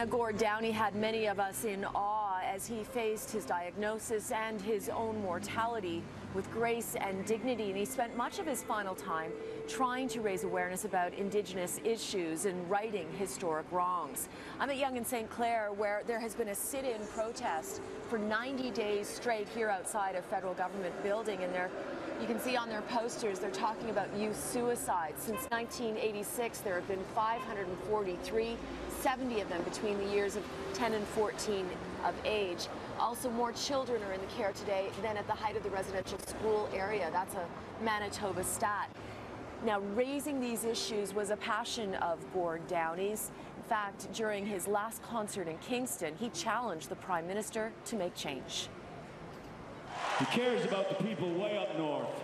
Now, Gord Downie had many of us in awe as he faced his diagnosis and his own mortality with grace and dignity, and he spent much of his final time trying to raise awareness about Indigenous issues and righting historic wrongs. I'm at Yonge and St. Clair, where there has been a sit-in protest for 90 days straight here outside a federal government building, and you can see on their posters they're talking about youth suicide. Since 1986, there have been 543, 70 of them between the years of 10 and 14 of age. Also, more children are in the care today than at the height of the residential school area. That's a Manitoba stat. Now, raising these issues was a passion of Gord Downie's. In fact, during his last concert in Kingston, he challenged the Prime Minister to make change. He cares about the people way up north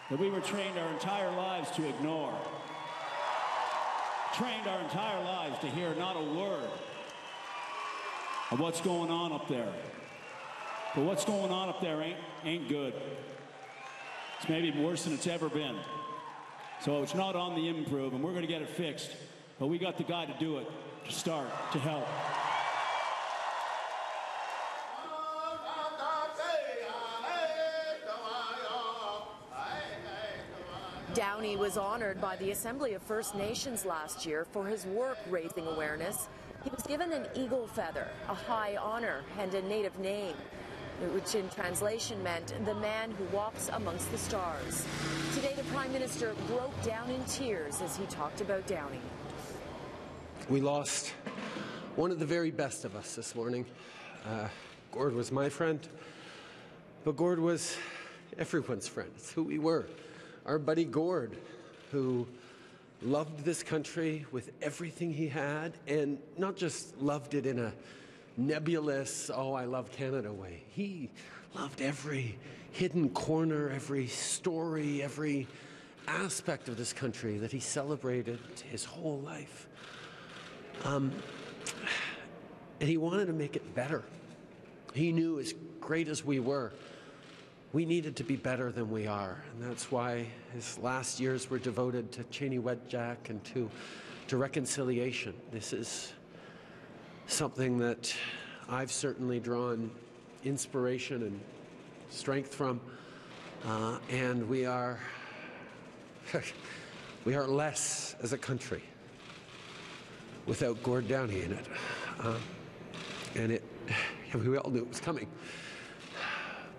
that we were trained our entire lives to ignore. Trained our entire lives to hear not a word of what's going on up there. But what's going on up there ain't good. It's maybe worse than it's ever been. So it's not on the improve, and we're going to get it fixed. But we got the guy to do it, to start, to help. Downie was honored by the Assembly of First Nations last year for his work raising awareness. He was given an eagle feather, a high honor, and a native name, which in translation meant the man who walks amongst the stars. Today, the Prime Minister broke down in tears as he talked about Downie. We lost one of the very best of us this morning. Gord was my friend, but Gord was everyone's friend. It's who we were. Our buddy Gord, who loved this country with everything he had, and not just loved it in a nebulous, oh, I love Canada way. He loved every hidden corner, every story, every aspect of this country that he celebrated his whole life. And he wanted to make it better. He knew, as great as we were, we needed to be better than we are, and that's why his last years were devoted to Cheney Wedjack and to reconciliation. This is something that I've certainly drawn inspiration and strength from, and we are less as a country without Gord Downie in it, and we all knew it was coming.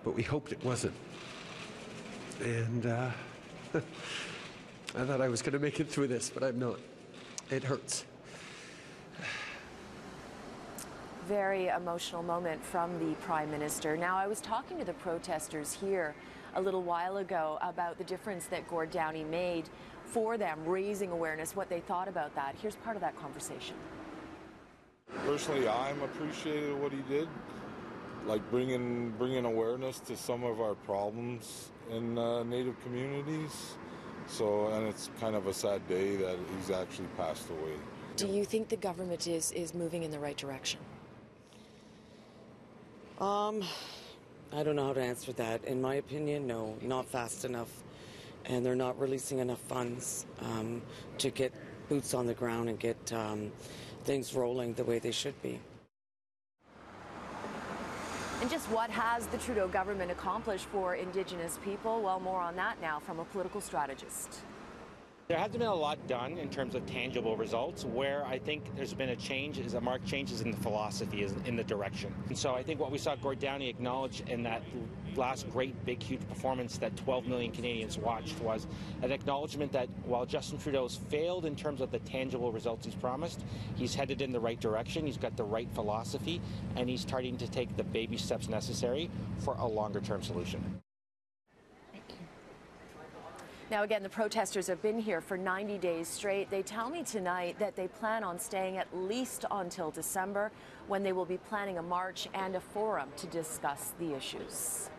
But we hoped it wasn't. And I thought I was going to make it through this, but I'm not. It hurts. Very emotional moment from the Prime Minister. Now, I was talking to the protesters here a little while ago about the difference that Gord Downie made for them, raising awareness, what they thought about that. Here's part of that conversation. Personally, I'm appreciative of what he did. Like bringing awareness to some of our problems in Native communities. So, and it's kind of a sad day that he's actually passed away. Do you think the government is moving in the right direction? I don't know how to answer that. In my opinion, no, not fast enough. And they're not releasing enough funds to get boots on the ground and get things rolling the way they should be. And just what has the Trudeau government accomplished for Indigenous people? Well, more on that now from a political strategist. There hasn't been a lot done in terms of tangible results. Where I think there's been a change is a marked changes in the philosophy, is in the direction. And so I think what we saw Gord Downie acknowledge in that last great, big, huge performance that 12 million Canadians watched was an acknowledgement that while Justin Trudeau's failed in terms of the tangible results he's promised, he's headed in the right direction, he's got the right philosophy, and he's starting to take the baby steps necessary for a longer-term solution. Now, again, the protesters have been here for 90 days straight. They tell me tonight that they plan on staying at least until December, when they will be planning a march and a forum to discuss the issues.